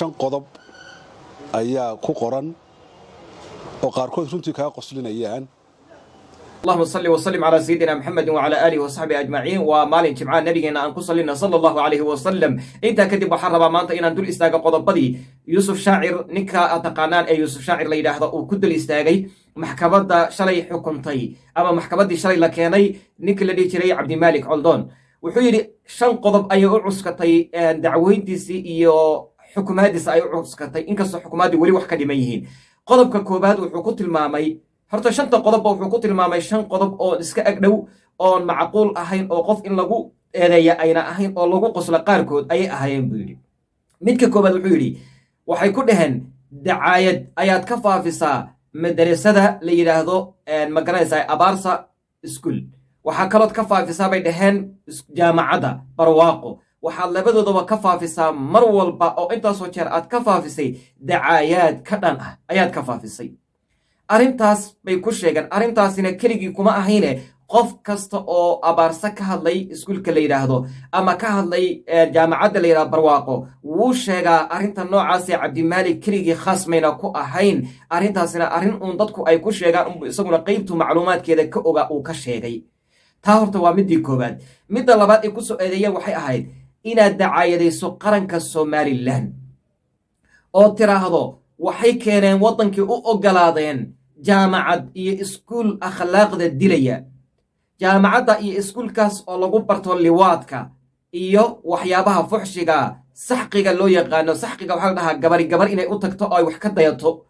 shan qodob ayaa ku qoran oo qaarkood runtii kaga qoslinayaan. اللهم صل وسلم على سيدنا محمد وعلى آله وصحبه أجمعين ومالين جمعان نبينا أن كسلنا صلى الله عليه وسلم إنت كدب وحرب مانتا إن دول استاغ قضب بدي يوسف شاعر نكا أتقانان أي يوسف شاعر ليدا هذا وكد الاستاغي محكمة شلي حكمتي أما محكمة شلي لكياني نك الذي تري عبد الملك علدون وحيري شن قضب أي عسكتي دعوين ديسي إيو حكومات ديسي أي عسكتي إنكسو حكومات ولي وحكا دميهين قضب ككوباد وحكوت المامي horta shanta qodob wuxuu ku tilmaamay shan qodob oo iska agdhow oo macquul ahayn oo qof in lagu eedeeyo ayna ahayn oo lagu qoslo qaarkood ay ahaayeen buu yiri midka koobaad wuxuu yiri waxay ku dhaheen dacaayad ayaad ka faafisaa madrasada la yiraahdo magaranaysa abaarsa school waxa kalood ka faafisaa bay dhaheen jaamacada barwaaqo waxaad labadoodaba ka faafisaa mar walba oo intaasoo jeer aad ka faafisay dacaayad ka dhan ah ayaad ka faafisay arrintaas bay ku sheegan arrintaasina keligii kuma ahayne qof kasta oo abaarsa ka hadlay iskuulka la yiraahdo ama ka hadlay jaamacadda la yiraahdo barwaaqo wuu sheegaa arrinta noocaas ee Cabdimaalik keligii khaas mayna ku ahayn arrintaasina arrin uun dadku ay ku sheegaan isaguna qaybtu macluumaadkeeda ka oga uu ka sheegay taa horta waa midii koobaad midda labaad ee ku soo eedeeyay waxay ahayd inaad dacaayadayso qaranka Somaliland oo tiraahdo waxay keeneen wadankii u ogolaadeen jaamacad iyo iskuul akhlaaqda dilaya jaamacadda iyo iskuulkaas oo lagu barto liwaadka iyo waxyaabaha fuxshiga saxqiga loo yaqaano saxqiga waxa la dhahaa gabar inay u tagto oo ay wax ka dayato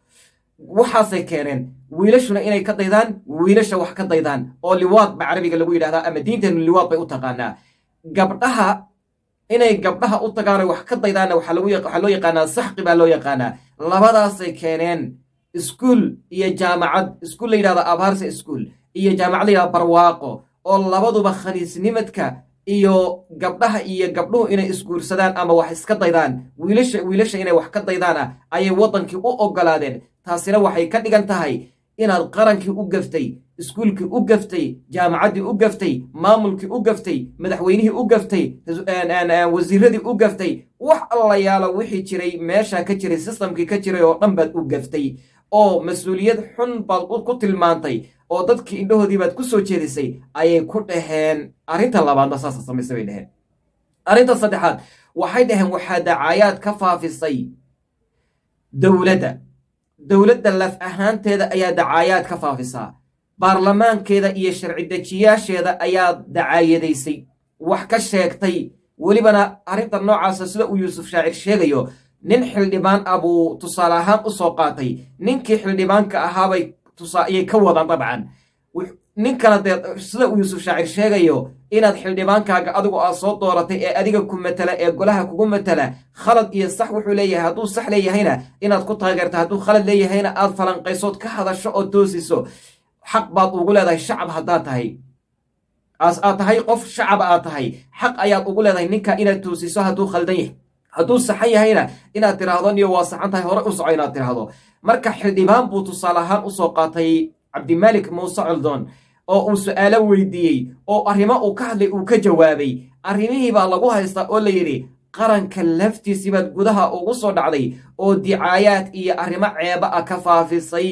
waxaasay keeneen wiilashuna inay ka daydaan wiilasha wax ka daydaan oo liwaad ba carabiga lagu yiraahdaa ama diinteenu liwaad bay u taqaanaa gabdhaha inay gabdhaha u tagaan wax ka daydaan waxa loo yaqaanaa saxqi baa loo yaqaanaa labadaasay keeneen iskuul iyo jaamacad iskuul la yiraahdo abaarsa iskuul iyo jaamacad la yiraahdo barwaaqo oo labaduba khaniisnimadka iyo gabdhuhu inay isguursadaan ama wax iska daydaan wiilasha inay wax ka daydaan ayay wadankii u ogolaadeen taasina waxay ka dhigan tahay inaad qarankii u gaftay iskuulkii u gaftay jaamacaddii u gaftay maamulkii u gaftay madaxweynihii u gaftay wasiiradii u gaftay wax alla yaalo wixii jiray meesha ka jiray systemkii ka jiray oo dhan baad u gaftay oo mas-uuliyad xun baad ku tilmaantay oo dadkii indhahoodii baad ku soo jeedisay ayay ku dhaheen arrinta labaadna saasa samaysay bay dhaheen arrinta saddexaad waxay dhaheen waxaa dacaayaad ka faafisay dowladda laf ahaanteeda ayaa dacaayaad ka faafisaa baarlamaankeeda iyo sharci dejiyaasheeda ayaa dacaayadaysay wax ka sheegtay welibana arrinta noocaasa sida uu yuusuf shaacir sheegayo nin xildhibaan ah buu tusaale ahaan u soo qaatay ninkii xildhibaanka ahaabay ayay ka wadaan dabcan ninkana dee sida uu yuusuf shaacir sheegayo inaad xildhibaankaaga adigu aad soo dooratay ee adiga ku matala ee golaha kugu matala khalad iyo sax wuxuu leeyahay hadduu sax leeyahayna inaad ku taageerto hadduu khalad leeyahayna aad falanqaysood ka hadasho oo toosiso xaq baad ugu leedahay shacab haddaad tahay aad tahay qof shacab aad tahay xaq ayaad ugu leedahay ninka inaad toosiso hadduu khaldan yahay hadduu saxan yahayna inaad tiraahdo niyo waa saxan tahay hore u soco inaad tiraahdo marka xildhibaan buu tusaale ahaan u soo qaatay Cabdimaalik Muuse Culdoon oo uu su'aalo weydiiyey oo arrimo uu ka hadlay uu ka jawaabay arrimihii baa lagu haystaa oo la yidhi qaranka laftiisii baad gudaha ugu soo dhacday oo dicaayaad iyo arrimo ceeba ah ka faafisay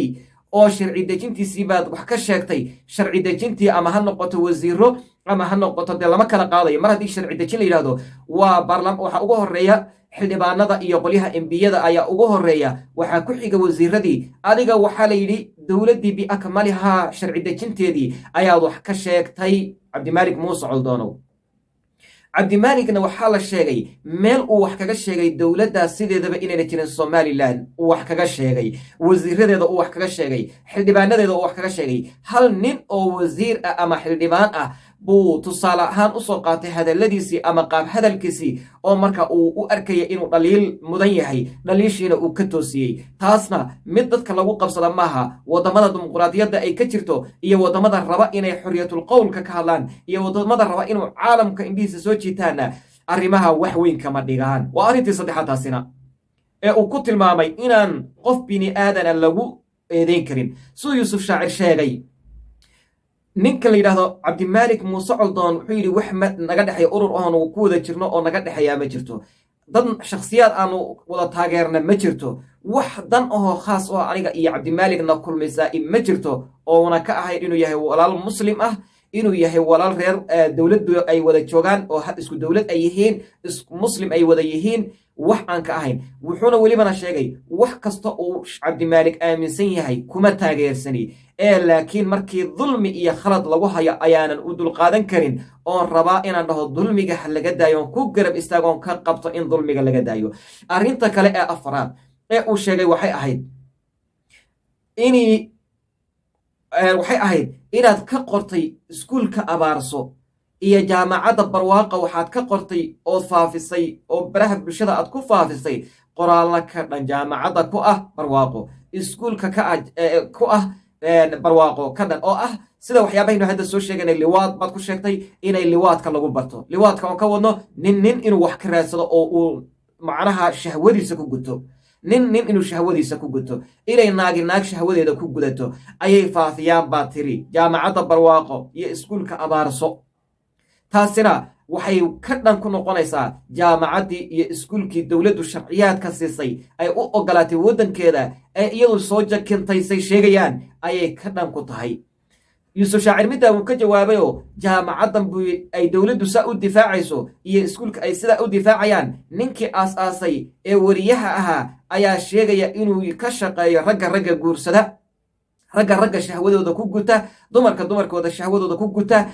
oo sharci dejintiisii baad wax ka sheegtay sharci dejintii ama ha noqoto wasiiro ama ha noqoto dee lama kala qaadayo mar haddii sharci dejin la yidhaahdo waa waxa ugu horreeya xildhibaanada iyo qolyaha embiyada ayaa ugu horreeya waxaa ku xiga wasiiradii adiga waxaa la yidhi dowladdii biakmalihaa sharci dejinteedii ayaad wax ka sheegtay Cabdimaalik Muuse Culdoonow Cabdimaalikna waxaa la sheegay meel uu wax kaga sheegay dowladdaas sideedaba inayna jirin Somaliland uu wax kaga sheegay wasiiradeeda uu wax kaga sheegay xildhibaanadeeda uu wax kaga sheegay hal nin oo wasiir ah ama xildhibaan ah buu tusaale ahaan u soo qaatay hadalladiisii ama qaab hadalkiisii oo marka uu u arkaya inuu dhaliil mudan yahay dhaliishiina uu ka toosiyey taasna mid dadka lagu qabsada maaha wadamada dimuqraadiyadda ay ka jirto iyo wadamada raba inay xorriyatul qowlka ka hadlaan iyo wadamada raba inuu caalamka indhihiisa soo jiitaana arrimaha wax weyn kama dhigaan waa arrintii saddexaad taasina ee uu ku tilmaamay inaan qof bini aadana lagu eedeyn karin siduu yuusuf shaacir sheegay ninka la yiraahdo Cabdimaalik Muuse Culdoon wuxuu yiri wax naga dhaxay urur oo ku wada jirno oo naga dhaxaya ma jirto dad shakhsiyaad aanu wada taageerna ma jirto, wax dan ahoo khaas oo aniga iyo cabdimaaligna kulmaysaa ma jirto, oona ka ahayn inuu yahay walaal muslim ah, inuu yahay walaal reer dowladdu ay wada joogaan oo isku dowlad ay yihiin, isku muslim ay wada yihiin, wax aan ka ahayn. wuxuuna welibana sheegay wax kasta uu cabdimaalig aaminsan yahay kuma taageersani, laakiin markii dulmi iyo khalad lagu hayo ayaanan u dulqaadan karin, oon rabaa inaan dhaho dulmiga ha laga daayo, oon ku garab istaagoon ka qabto in dulmiga laga daayo. arrinta kale ee afraad ee uu sheegay waxay ahayd inaad ka qortay iskuulka Abaarso iyo jaamacadda Barwaaqo, waxaad ka qortay oo faafisay oo baraha bulshada aad ku faafisay qoraallo ka dhan jaamacadda ku ah Barwaaqo, iskuulka ku ah Barwaaqo ka dhan, oo ah sida waxyaabahaynu hadda soo sheeganay liwaad baad ku sheegtay inay liwaadka lagu barto. liwaadka oon ka wadno nin inuu wax ka raadsado oo uu macnaha shahwadiisa ku guto, nin inuu shahwadiisa ku guto, inay naag shahwadeeda ku gudato ayay faafiyaan baa tiri jaamacadda Barwaaqo iyo iskuulka Abaarso. taasina waxay ka dhan ku noqonaysaa jaamacaddii iyo iskuulkii dowladdu sharciyaadka siisay ay u ogolaatay waddankeeda ee iyadu soo jakintaysay sheegayaan ayay ka dhan ku tahay. yuusuf shaacir middaa wuu ka jawaabayoo jaamacaddan ay dowladdu saa u difaacayso iyo iskuulka ay sidaa u difaacayaan, ninkii aas-aasay ee wariyaha ahaa ayaa sheegaya inuu ka shaqeeyo ragga guursada, ragga shahwadooda ku guta, dumarkooda shahwadooda ku guta,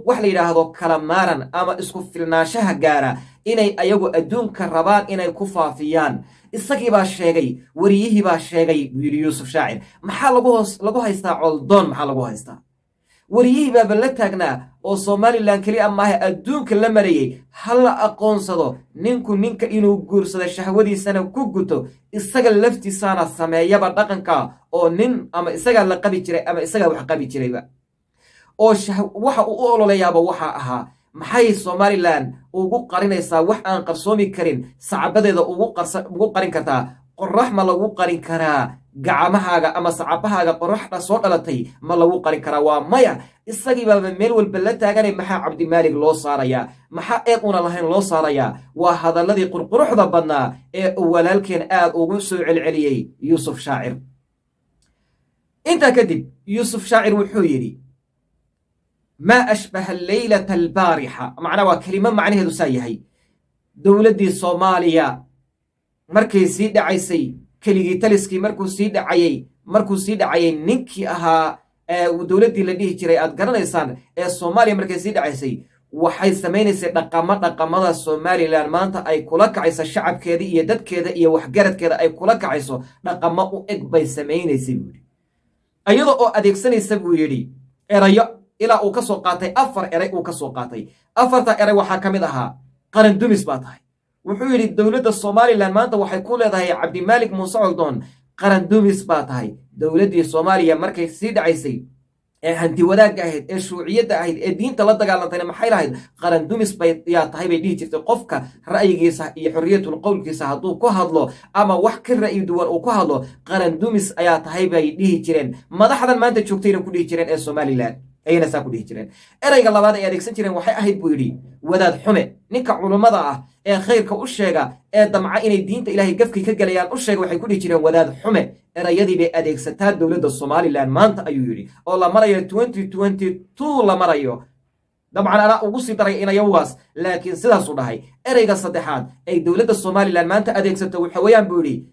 wax la yidhaahdo kala maaran ama isku filnaanshaha gaara, inay ayagu adduunka rabaan inay ku faafiyaan. isagii baa sheegay, wariyihii baa sheegay buu yidhi yuusuf shaacir. maxaa lagu haystaa coldoon? maxaa lagu haystaa? wariyihii baaba la taagnaa oo somalilan keliya maaha adduunka la marayey. ha la aqoonsado ninka inuu guursado shahwadiisana ku guto, isaga laftiisaana sameeyaba dhaqanka, oo nin ama isagaa la qabi jiray ama isagaa wax qabi jirayba, oo waxa uu u ololeeyaaba waxaa ahaa maxay somalilan ugu qarinaysaa wax aan qarsoomi karin, sacabadeeda ugu qarin kartaa? qorax ma lagu qarin karaa gacmahaaga ama sacabahaaga qoraxda soo dhalatay ma lagu qarin karaa? waa maya. isagii baaba meel walba la taaganay. maxaa cabdimaalig loo saarayaa? maxaa eed una lahayn loo saarayaa? waa hadalladii qurquruxda badnaa ee uu walaalkeen aad ugu soo celceliyey yuusuf shaacir. intaa kadib yuusuf shaacir wuxuu yidhi maa ashbaha leylata albaarixa, macnaa waa kelimo macnaheedu saa yahay. dowladdii soomaaliya markay sii dhacaysay, keligii taliskii markuu sii dhacayay ninkii ahaa dowladdii la dhihi jiray aad garanaysaan ee soomaaliya markay sii dhacaysay, waxay samaynaysay dhaqamada somalilan maanta ay kula kacayso shacabkeeda iyo dadkeeda iyo waxgaradkeeda ay kula kacayso dhaqamo u eg bay samaynaysay buu yidhi, iyada oo adeegsanaysa buu yidhi erayo ilaa uu ka soo qaatay 4 eray uu ka soo qaatay. 4ta eray waxaa ka mid ahaa qaran dumis baa tahay. wuxuu yidhi dowladda somalilan maanta waxay ku leedahay cabdimaalig muuse coldoon qaran dumis baa tahay. dowladdii soomaaliya markay sii dhacaysay ee hanti wadaagga ahayd, ee shuuciyadda ahayd, ee diinta la dagaalantayna maxay lahayd? qaran dumis yaa tahay bay dhihi jirtay. qofka ra'yigiisa iyo xorriyatul qowlkiisa hadduu ku hadlo ama wax ka ra'yi duwan uu ku hadlo, qaran dumis ayaa tahay bay dhihi jireen. madaxdan maanta joogtayna ku dhihi jireen ee somalilan ayayna saa ku dhihi jireen. erayga labaad ay adeegsan jireen waxay ahayd buu yidhi wadaad xume. ninka culummada ah ee khayrka u sheega ee damca inay diinta ilaahay gafkii ka gelayaan u sheega, waxay ku dhihi jireen wadaad xume. erayadii bay adeegsataa dowladda somalilan maanta ayuu yidhi, oo la marayo 2022 la marayo. dabcan anaa ugu sii daray inayawaas, laakiin sidaasuu dhahay. erayga saddexaad ay dowladda somalilan maanta adeegsato waxa weeyaan buu yidhi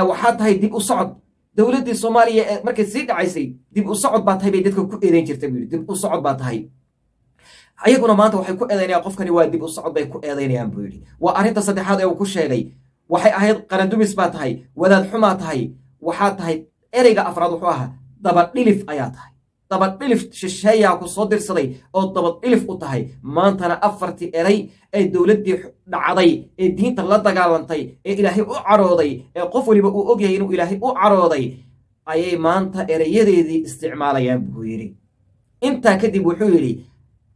waxaa tahay dib u socod. dowladdii soomaaliya markay sii dhacaysay dib u socod baa tahay bay dadka ku eedayn jirtay buu yidhi. dib u socod baa tahay. ayaguna maanta waxay ku eedaynayaan qofkani waa dib u socod bay ku eedaynayaan buu yidhi. waa arrinta saddexaad ee uu ku sheegay. waxay ahayd qaran dumis baa tahay, wadaad xumaa tahay, waxaa tahay. ereyga afraad wuxuu ahaa dabadhilif ayaa tahay. dabadhilif shisheeyaa ku soo dirsaday oo dabadhilif u tahay. maantana 4tii eray ee dowladdii dhacday ee diinta la dagaalantay ee ilaahay u carooday ee qof waliba uu ogyahay inuu ilaahay u carooday ayay maanta erayadeedii isticmaalayaan buu yidhi. intaa kadib wuxuu yidhi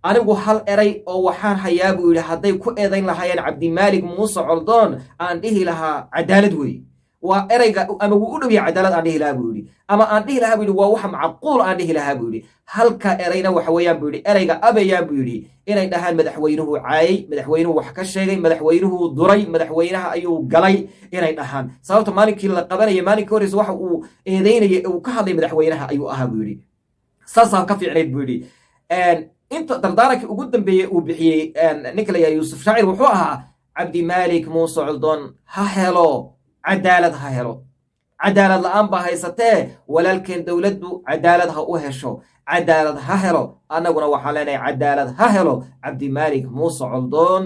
anigu hal eray oo waxaan hayaa buu yidhi hadday ku eedayn lahaayeen cabdimaalig muuse coldoon aan dhihi lahaa cadaalad weeye. waa ereyga ama wuu u dhow yahay cadaalad aan dhihi lahaa buu yidhi ama aan dhihi lahaa buu yidhi waa wax macquul aan dhihi lahaa buu yidhi halka ereyna waxa weeyaan buu yidhi ereyga abayaan buu yidhi inay dhahaan madaxweynuhu caayay madaxweynuhu wax ka sheegay madaxweynuhu duray madaxweynaha ayuu galay inay dhahaan sababta maalinkii la qabanayay maalinka horeysa waxa uu eedeynayay uu ka hadlay madaxweynaha ayuu ahaa buu yidhi saasaa ka fiicnayd buu yidhi inta dardaarankii ugu dambeeyey uu bixiyey ninka la yahay yuusuf shaacir wuxuu ahaa cabdimaalik muuse coldoon ha helo cadaalad ha helo cadaalad la'aan baa haysatee walaalkeen dowladdu cadaalad ha u hesho cadaalad ha helo annaguna waxaan leenahay cadaalad ha helo cabdimaalik muuse coldoon